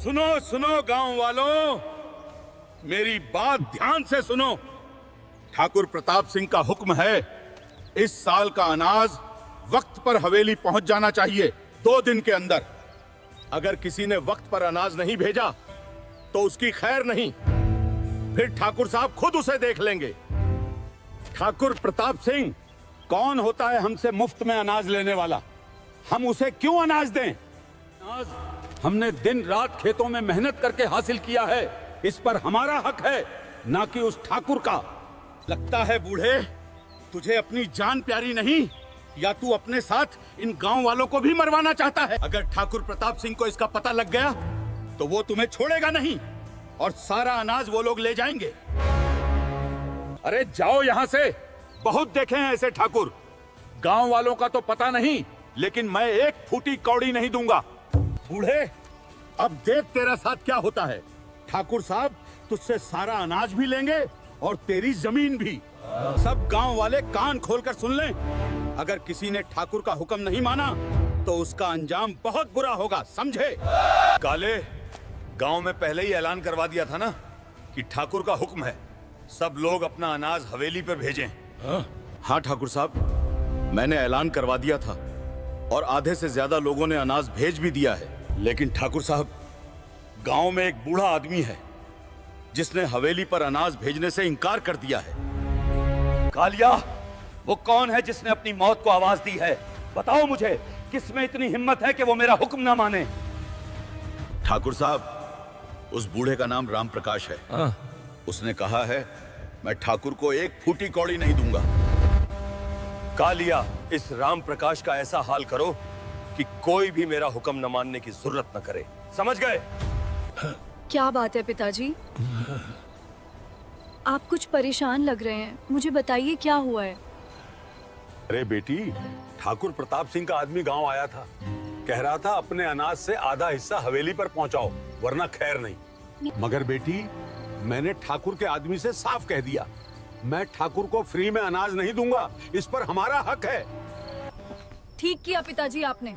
सुनो सुनो गांव वालों, मेरी बात ध्यान से सुनो। ठाकुर प्रताप सिंह का हुक्म है, इस साल का अनाज वक्त पर हवेली पहुंच जाना चाहिए 2 दिन के अंदर। अगर किसी ने वक्त पर अनाज नहीं भेजा तो उसकी खैर नहीं, फिर ठाकुर साहब खुद उसे देख लेंगे। ठाकुर प्रताप सिंह कौन होता है हमसे मुफ्त में अनाज लेने वाला? हम उसे क्यों अनाज दें? अनाज हमने दिन रात खेतों में मेहनत करके हासिल किया है, इस पर हमारा हक है, ना कि उस ठाकुर का। लगता है बूढ़े तुझे अपनी जान प्यारी नहीं, या तू अपने साथ इन गांव वालों को भी मरवाना चाहता है। अगर ठाकुर प्रताप सिंह को इसका पता लग गया तो वो तुम्हें छोड़ेगा नहीं और सारा अनाज वो लोग ले जाएंगे। अरे जाओ यहां से, बहुत देखे हैं ऐसे ठाकुर। गांव वालों का तो पता नहीं, लेकिन मैं एक फूटी कौड़ी नहीं दूंगा। बूढ़े अब देख तेरा साथ क्या होता है। ठाकुर साहब तुझसे सारा अनाज भी लेंगे और तेरी जमीन भी। सब गांव वाले कान खोलकर सुन लें, अगर किसी ने ठाकुर का हुक्म नहीं माना तो उसका अंजाम बहुत बुरा होगा, समझे? काले, गांव में पहले ही ऐलान करवा दिया था ना कि ठाकुर का हुक्म है, सब लोग अपना अनाज हवेली पर भेजें। हाँ ठाकुर साहब, मैंने ऐलान करवा दिया था और आधे से ज्यादा लोगों ने अनाज भेज भी दिया है। लेकिन ठाकुर साहब, गांव में एक बूढ़ा आदमी है जिसने हवेली पर अनाज भेजने से इनकार कर दिया है। कालिया, वो कौन है जिसने अपनी मौत को आवाज दी है? बताओ मुझे, किसमें इतनी हिम्मत है कि वो मेरा हुक्म ना माने? ठाकुर साहब, उस बूढ़े का नाम राम प्रकाश है। उसने कहा है, मैं ठाकुर को एक फूटी कौड़ी नहीं दूंगा। कालिया, इस राम प्रकाश का ऐसा हाल करो कि कोई भी मेरा हुक्म न मानने की जरूरत न करे, समझ गए? क्या बात है पिताजी, आप कुछ परेशान लग रहे हैं, मुझे बताइए क्या हुआ है? अरे बेटी, ठाकुर प्रताप सिंह का आदमी गांव आया था, कह रहा था अपने अनाज से आधा हिस्सा हवेली पर पहुंचाओ, वरना खैर नहीं। मगर बेटी, मैंने ठाकुर के आदमी से साफ कह दिया, मैं ठाकुर को फ्री में अनाज नहीं दूंगा, इस पर हमारा हक है। ठीक किया पिताजी आपने।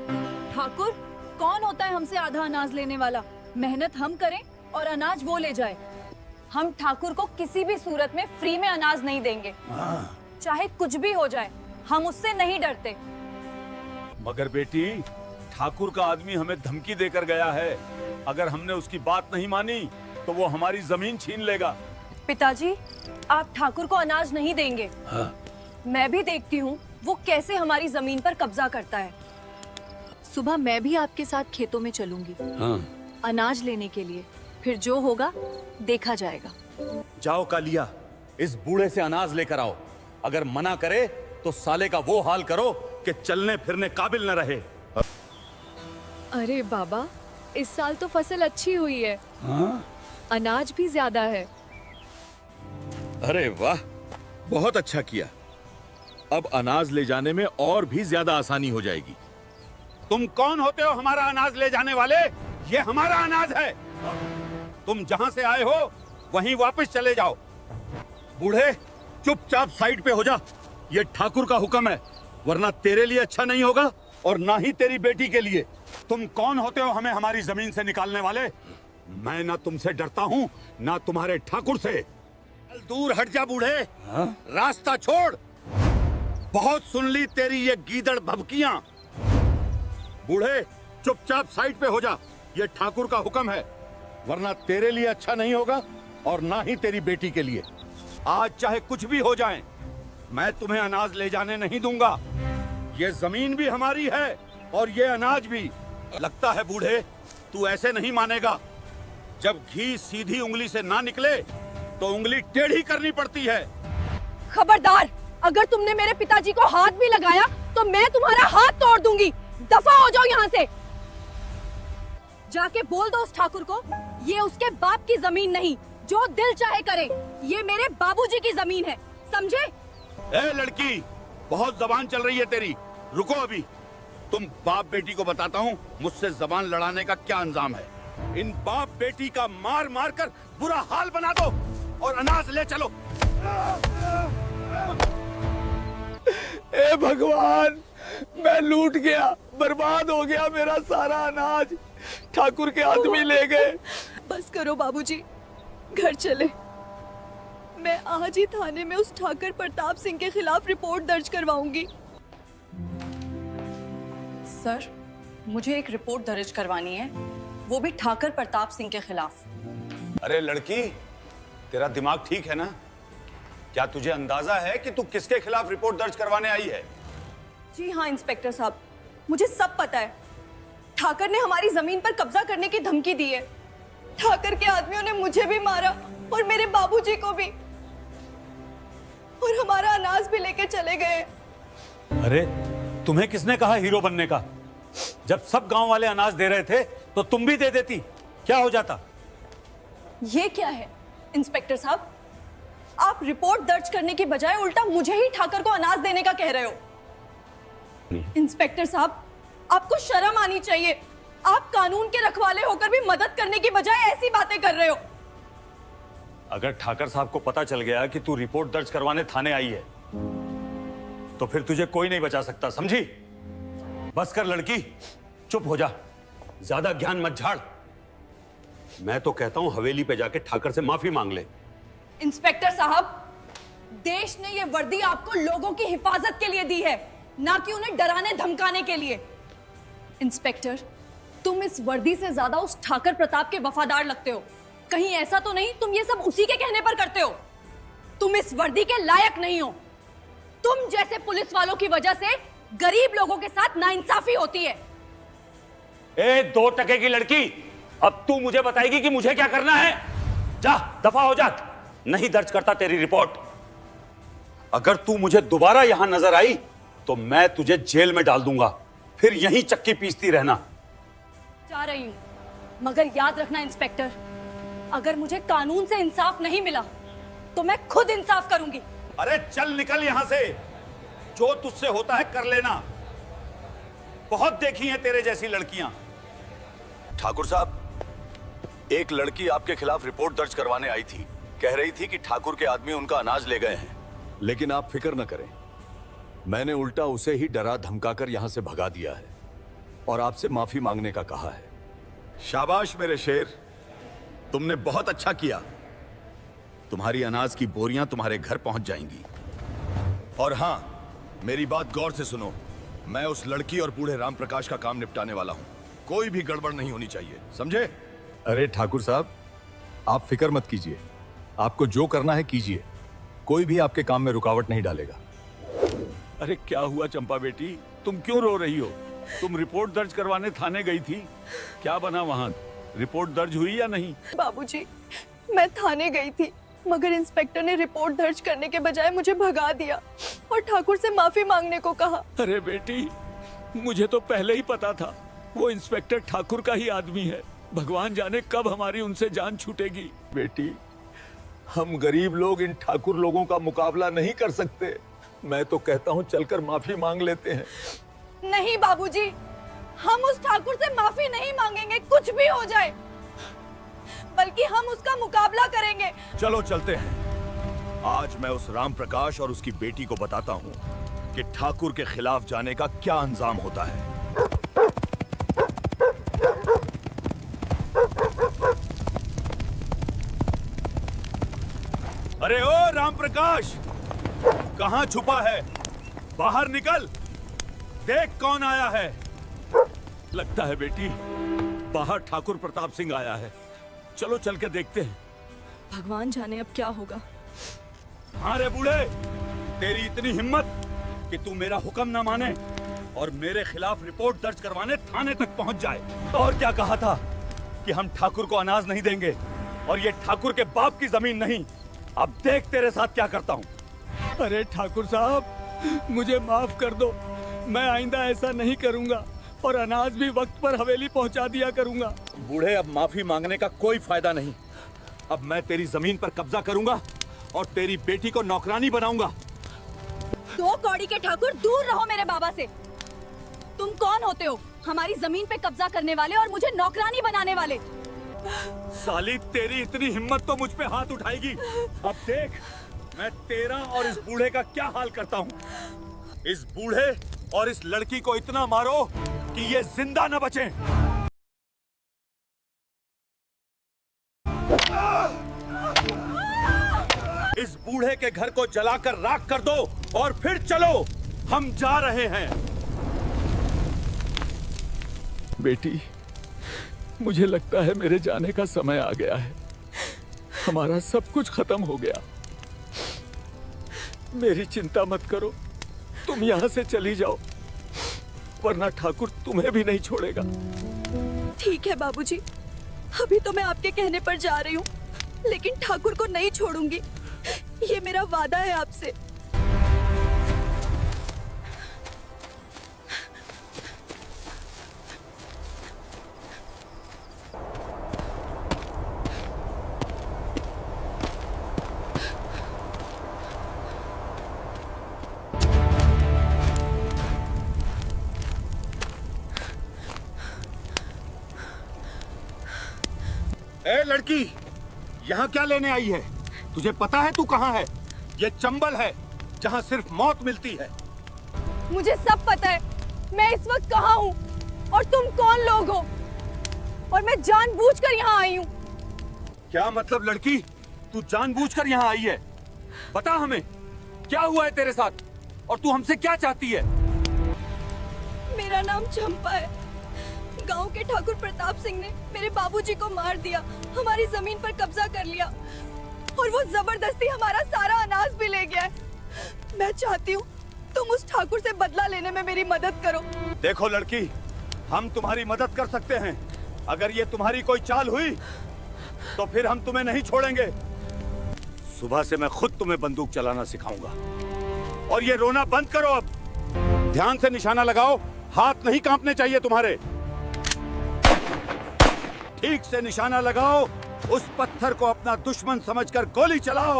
ठाकुर कौन होता है हमसे आधा अनाज लेने वाला? मेहनत हम करें और अनाज वो ले जाए। हम ठाकुर को किसी भी सूरत में फ्री में अनाज नहीं देंगे, चाहे कुछ भी हो जाए, हम उससे नहीं डरते। मगर बेटी, ठाकुर का आदमी हमें धमकी देकर गया है, अगर हमने उसकी बात नहीं मानी तो वो हमारी जमीन छीन लेगा। पिताजी, आप ठाकुर को अनाज नहीं देंगे। मैं भी देखती हूँ वो कैसे हमारी जमीन पर कब्जा करता है। सुबह मैं भी आपके साथ खेतों में चलूंगी अनाज लेने के लिए, फिर जो होगा देखा जाएगा। जाओ कालिया, इस बूढ़े से अनाज लेकर आओ। अगर मना करे तो साले का वो हाल करो कि चलने फिरने काबिल न रहे। अरे बाबा, इस साल तो फसल अच्छी हुई है। अनाज भी ज्यादा है। अरे वाह, बहुत अच्छा किया। अब अनाज ले जाने में और भी ज्यादा आसानी हो जाएगी। तुम कौन होते हो हमारा अनाज ले जाने वाले? ये हमारा अनाज है। तुम जहां से आए हो वहीं वापस चले जाओ। बूढ़े, चुपचाप साइड पे हो जा, ये ठाकुर का हुक्म है, वरना तेरे लिए अच्छा नहीं होगा और ना ही तेरी बेटी के लिए। तुम कौन होते हो हमें हमारी जमीन से निकालने वाले? मैं ना तुमसे डरता हूँ ना तुम्हारे ठाकुर से। दूर हट जा बूढ़े, रास्ता छोड़। बहुत सुन ली तेरी ये गीदड़ भभकियां। बूढ़े, चुपचाप साइड पे हो जा, ये ठाकुर का हुक्म है, वरना तेरे लिए अच्छा नहीं होगा और ना ही तेरी बेटी के लिए। आज चाहे कुछ भी हो जाए, मैं तुम्हें अनाज ले जाने नहीं दूंगा। ये जमीन भी हमारी है और ये अनाज भी। लगता है बूढ़े तू ऐसे नहीं मानेगा। जब घी सीधी उंगली से ना निकले तो उंगली टेढ़ी करनी पड़ती है। खबरदार, अगर तुमने मेरे पिताजी को हाथ भी लगाया तो मैं तुम्हारा हाथ तोड़ दूंगी। दफा हो जाओ यहाँ से। जाके बोल दो उस ठाकुर को, ये उसके बाप की जमीन नहीं, जो दिल चाहे करे। ये मेरे बाबूजी की जमीन है, समझे? ए लड़की, बहुत जबान चल रही है तेरी, रुको अभी। तुम बाप बेटी को बताता हूँ मुझसे जबान लड़ाने का क्या अंजाम है। इन बाप बेटी का मार मार कर बुरा हाल बना दो और अनाज ले चलो। ए भगवान, मैं लूट गया, बर्बाद हो गया मेरा सारा अनाज। ठाकुर के आदमी ले गए। बस करो बाबूजी, घर चले। मैं आज ही थाने में उस ठाकर प्रताप सिंह के खिलाफ रिपोर्ट दर्ज करवाऊंगी। सर, मुझे एक रिपोर्ट दर्ज करवानी है, वो भी ठाकर प्रताप सिंह के खिलाफ। अरे लड़की, तेरा दिमाग ठीक है ना? क्या तुझे अंदाजा है कि तू किसके खिलाफ रिपोर्ट दर्ज करवाने आई है? जी हाँ इंस्पेक्टर साहब, मुझे सब पता है। ठाकर ने हमारी जमीन पर कब्जा करने की धमकी दी है। ठाकर के आदमियों ने मुझे भी मारा और मेरे बाबूजी को भी, और हमारा अनाज भी लेके चले गए। अरे तुम्हें किसने कहा हीरो बनने का? जब सब गांव वाले अनाज दे रहे थे तो तुम भी दे देती, क्या हो जाता? ये क्या है इंस्पेक्टर साहब, आप रिपोर्ट दर्ज करने की बजाय उल्टा मुझे ही ठाकर को अनाज देने का कह रहे हो। इंस्पेक्टर साहब, आपको शर्म आनी चाहिए। आप कानून के रखवाले होकर भी मदद करने की बजाय ऐसी बातें कर रहे हो। अगर ठाकर साहब को पता चल गया कि तू रिपोर्ट दर्ज करवाने थाने आई है तो फिर तुझे कोई नहीं बचा सकता, समझी? बस कर लड़की, चुप हो जा, ज्यादा ज्ञान मत झाड़। मैं तो कहता हूं हवेली पे जाके ठाकर से माफी मांग ले। इंस्पेक्टर साहब, देश ने यह वर्दी आपको लोगों की हिफाजत के लिए दी है, ना कि उन्हें डराने धमकाने के लिए। इंस्पेक्टर, तुम इस वर्दी से ज्यादा उस ठाकर प्रताप के वफादार लगते हो। कहीं ऐसा तो नहीं तुम ये सब उसी के कहने पर करते हो? तुम इस वर्दी के लायक नहीं हो। तुम जैसे पुलिस वालों की वजह से गरीब लोगों के साथ नाइंसाफी होती है। ए 2 टके की लड़की, अब तू मुझे बताएगी कि मुझे क्या करना है? जा दफा हो जा, नहीं दर्ज करता तेरी रिपोर्ट। अगर तू मुझे दोबारा यहां नजर आई तो मैं तुझे जेल में डाल दूंगा, फिर यहीं चक्की पीसती रहना। जा रही हूं, मगर याद रखना इंस्पेक्टर, अगर मुझे कानून से इंसाफ नहीं मिला तो मैं खुद इंसाफ करूंगी। अरे चल निकल यहां से, जो तुझसे होता है कर लेना। बहुत देखी हैं तेरे जैसी लड़कियां। ठाकुर साहब, एक लड़की आपके खिलाफ रिपोर्ट दर्ज करवाने आई थी। कह रही थी कि ठाकुर के आदमी उनका अनाज ले गए हैं। लेकिन आप फिक्र न करें, मैंने उल्टा उसे ही डरा धमकाकर यहां से भगा दिया है और आपसे माफी मांगने का कहा है। शाबाश मेरे शेर, तुमने बहुत अच्छा किया। तुम्हारी अनाज की बोरियां तुम्हारे घर पहुंच जाएंगी। और हां, मेरी बात गौर से सुनो, मैं उस लड़की और बूढ़े राम प्रकाश का काम निपटाने वाला हूं। कोई भी गड़बड़ नहीं होनी चाहिए, समझे? अरे ठाकुर साहब, आप फिक्र मत कीजिए, आपको जो करना है कीजिए, कोई भी आपके काम में रुकावट नहीं डालेगा। अरे क्या हुआ चंपा बेटी, तुम क्यों रो रही हो? तुम रिपोर्ट दर्ज करवाने थाने गई थी, क्या बना वहां? रिपोर्ट दर्ज हुई या नहीं? बाबूजी, मैं थाने गई थी, मगर इंस्पेक्टर ने रिपोर्ट दर्ज करने के बजाय मुझे भगा दिया और ठाकुर से माफी मांगने को कहा। अरे बेटी, मुझे तो पहले ही पता था वो इंस्पेक्टर ठाकुर का ही आदमी है। भगवान जाने कब हमारी उनसे जान छूटेगी। बेटी, हम गरीब लोग इन ठाकुर लोगों का मुकाबला नहीं कर सकते। मैं तो कहता हूँ चलकर माफी मांग लेते हैं। नहीं बाबूजी, हम उस ठाकुर से माफी नहीं मांगेंगे, कुछ भी हो जाए, बल्कि हम उसका मुकाबला करेंगे। चलो चलते हैं। आज मैं उस राम प्रकाश और उसकी बेटी को बताता हूँ कि ठाकुर के खिलाफ जाने का क्या अंजाम होता है। अरे ओ राम प्रकाश, कहाँ छुपा है? बाहर निकल, देख कौन आया है। लगता है बेटी बाहर ठाकुर प्रताप सिंह आया है। चलो चल के देखते हैं। भगवान जाने अब क्या होगा। हाँ रे बूढ़े, तेरी इतनी हिम्मत कि तू मेरा हुक्म ना माने और मेरे खिलाफ रिपोर्ट दर्ज करवाने थाने तक पहुंच जाए। और क्या कहा था कि हम ठाकुर को अनाज नहीं देंगे, और ये ठाकुर के बाप की जमीन नहीं। अब देख तेरे साथ क्या करता हूँ। अरे ठाकुर साहब, मुझे माफ कर दो, मैं आइंदा ऐसा नहीं करूंगा और अनाज भी वक्त पर हवेली पहुंचा दिया करूंगा। बूढ़े, अब माफी मांगने का कोई फायदा नहीं। अब मैं तेरी जमीन पर कब्जा करूंगा और तेरी बेटी को नौकरानी बनाऊंगा। 2 कौड़ी के ठाकुर, दूर रहो मेरे बाबा से। तुम कौन होते हो हमारी जमीन पे कब्जा करने वाले और मुझे नौकरानी बनाने वाले? साली, तेरी इतनी हिम्मत तो मुझ पे हाथ उठाएगी। अब देख मैं तेरा और इस बूढ़े का क्या हाल करता हूँ। इस बूढ़े और इस लड़की को इतना मारो कि ये जिंदा न बचें। बूढ़े के घर को जलाकर राख कर दो और फिर चलो, हम जा रहे हैं। बेटी, मुझे लगता है मेरे जाने का समय आ गया है। हमारा सब कुछ खत्म हो गया। मेरी चिंता मत करो, तुम यहाँ से चली जाओ, वरना ठाकुर तुम्हें भी नहीं छोड़ेगा। ठीक है बाबूजी, अभी तो मैं आपके कहने पर जा रही हूँ, लेकिन ठाकुर को नहीं छोड़ूंगी। ये मेरा वादा है आपसे। ए लड़की, यहाँ क्या लेने आई है? तुझे पता है तू कहाँ है? ये चंबल है जहाँ सिर्फ मौत मिलती है। मुझे सब पता है मैं इस वक्त कहाँ हूँ और तुम कौन लोग हो, और मैं जानबूझकर यहाँ आई हूँ। क्या मतलब लड़की, तू जानबूझकर यहाँ आई है? बता हमें, क्या हुआ है तेरे साथ और तू हमसे क्या चाहती है? मेरा नाम चंपा है। गांव के ठाकुर प्रताप सिंह ने मेरे बाबूजी को मार दिया, हमारी जमीन पर कब्जा कर लिया और वो जबरदस्ती हमारा सारा अनाज भी ले गया है। मैं चाहती हूँ तुम उस ठाकुर से बदला लेने में मेरी मदद करो। देखो लड़की, हम तुम्हारी मदद कर सकते हैं। अगर ये तुम्हारी कोई चाल हुई तो फिर हम तुम्हें नहीं छोड़ेंगे। सुबह से मैं खुद तुम्हें बंदूक चलाना सिखाऊंगा। और ये रोना बंद करो अब। ध्यान से निशाना लगाओ, हाथ नहीं कांपने चाहिए तुम्हारे। ठीक से निशाना लगाओ, उस पत्थर को अपना दुश्मन समझकर गोली चलाओ।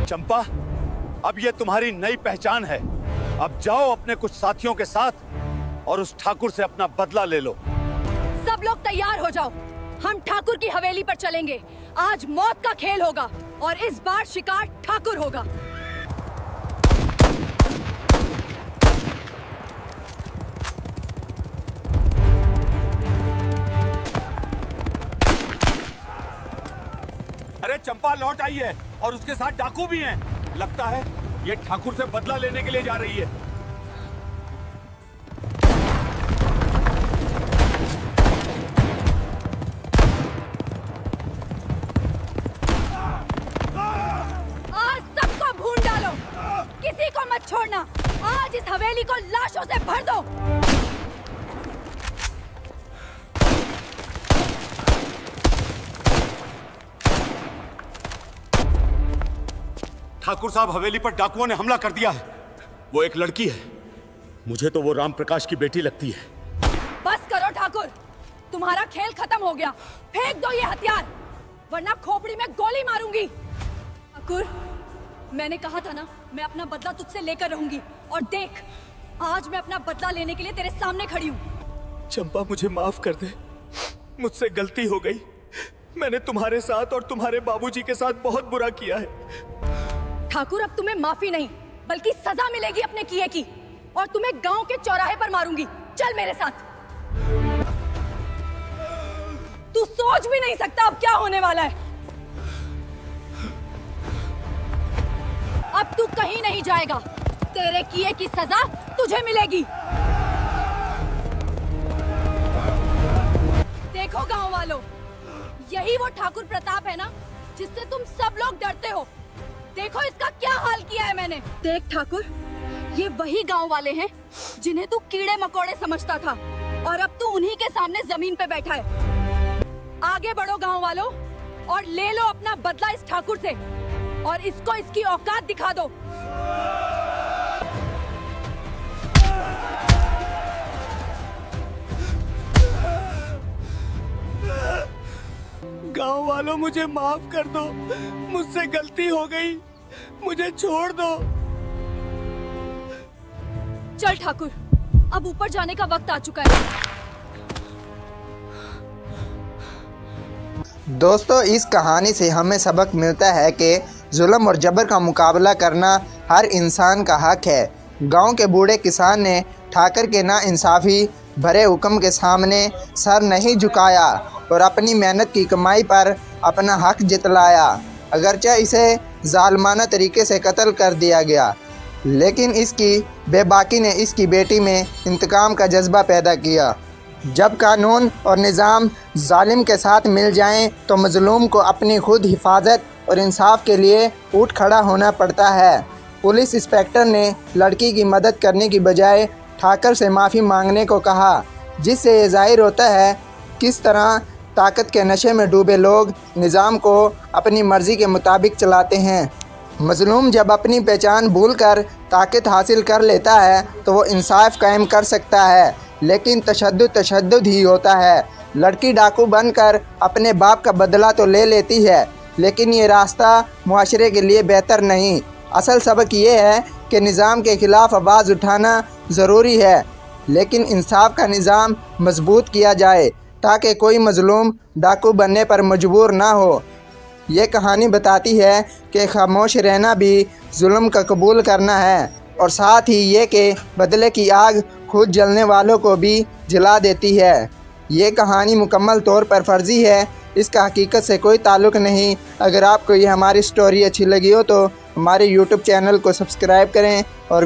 चंपा, अब ये तुम्हारी नई पहचान है। अब जाओ अपने कुछ साथियों के साथ और उस ठाकुर से अपना बदला ले लो। सब लोग तैयार हो जाओ, हम ठाकुर की हवेली पर चलेंगे। आज मौत का खेल होगा और इस बार शिकार ठाकुर होगा। अरे चंपा लौट आई है और उसके साथ डाकू भी हैं। लगता है ये ठाकुर से बदला लेने के लिए जा रही है। किसी को मत छोड़ना। आज इस हवेली को लाशों से भर दो। ठाकुर साहब, हवेली पर डाकुओं ने हमला कर दिया है। वो एक लड़की है, मुझे तो वो राम प्रकाश की बेटी लगती है। बस करो ठाकुर, तुम्हारा खेल खत्म हो गया। फेंक दो ये हथियार, वरना खोपड़ी में गोली मारूंगी। ठाकुर, मैंने कहा था ना, मैं अपना बदला तुझसे लेकर रहूंगी। और देख, आज मैं अपना बदला लेने के लिए तेरे सामने खड़ी हूँ। चंपा, मुझे माफ कर दे, मुझसे गलती हो गई। मैंने तुम्हारे साथ और तुम्हारे बाबूजी के साथ बहुत बुरा किया है। ठाकुर, अब तुम्हें माफी नहीं बल्कि सजा मिलेगी अपने किए की। और तुम्हें गांव के चौराहे पर मारूंगी। चल मेरे साथ। तू सोच भी नहीं सकता अब क्या होने वाला है। अब तू कहीं नहीं जाएगा, तेरे किए की सजा तुझे मिलेगी। देखो गांव वालों, यही वो ठाकुर प्रताप है ना जिससे तुम सब लोग डरते हो। देखो इसका क्या हाल किया है मैंने। देख ठाकुर, ये वही गांव वाले हैं जिन्हें तू कीड़े मकोड़े समझता था, और अब तू उन्हीं के सामने जमीन पे बैठा है। आगे बढ़ो गांव वालों और ले लो अपना बदला इस ठाकुर से, और इसको इसकी औकात दिखा दो। गांव वालों, मुझे माफ कर दो, मुझसे गलती हो गई, मुझे छोड़ दो। चल ठाकुर, अब ऊपर जाने का वक्त आ चुका है। दोस्तों, इस कहानी से हमें सबक मिलता है कि जुल्म और जबर का मुकाबला करना हर इंसान का हक है, गांव के बूढ़े किसान ने ठाकर के नाइंसाफ़ी भरे हुक्म के सामने सर नहीं झुकाया और अपनी मेहनत की कमाई पर अपना हक जितलाया। अगरचे इसे जालमाना तरीके से कत्ल कर दिया गया, लेकिन इसकी बेबाकी ने इसकी बेटी में इंतकाम का जज्बा पैदा किया। जब कानून और निज़ाम जालिम के साथ मिल जाएं, तो मज़लूम को अपनी खुद हिफाजत और इंसाफ के लिए उठ खड़ा होना पड़ता है। पुलिस इंस्पेक्टर ने लड़की की मदद करने की बजाय ठाकर से माफ़ी मांगने को कहा, जिससे ये ज़ाहिर होता है किस तरह ताकत के नशे में डूबे लोग निज़ाम को अपनी मर्ज़ी के मुताबिक चलाते हैं। मज़लूम जब अपनी पहचान भूलकर ताकत हासिल कर लेता है तो वो इंसाफ कायम कर सकता है, लेकिन तशद्दुद ही होता है। लड़की डाकू बनकर अपने बाप का बदला तो ले लेती है, लेकिन ये रास्ता मुआशरे के लिए बेहतर नहीं। असल सबक ये है कि निज़ाम के ख़िलाफ़ आवाज़ उठाना ज़रूरी है, लेकिन इंसाफ का निज़ाम मजबूत किया जाए ताकि कोई मज़लूम डाकू बनने पर मजबूर ना हो। ये कहानी बताती है कि खामोश रहना भी जुल्म का कबूल करना है, और साथ ही ये कि बदले की आग खुद जलने वालों को भी जला देती है। ये कहानी मुकम्मल तौर पर फ़र्ज़ी है, इसका हकीकत से कोई ताल्लुक़ नहीं। अगर आपको ये हमारी स्टोरी अच्छी लगी हो तो हमारे YouTube चैनल को सब्सक्राइब करें और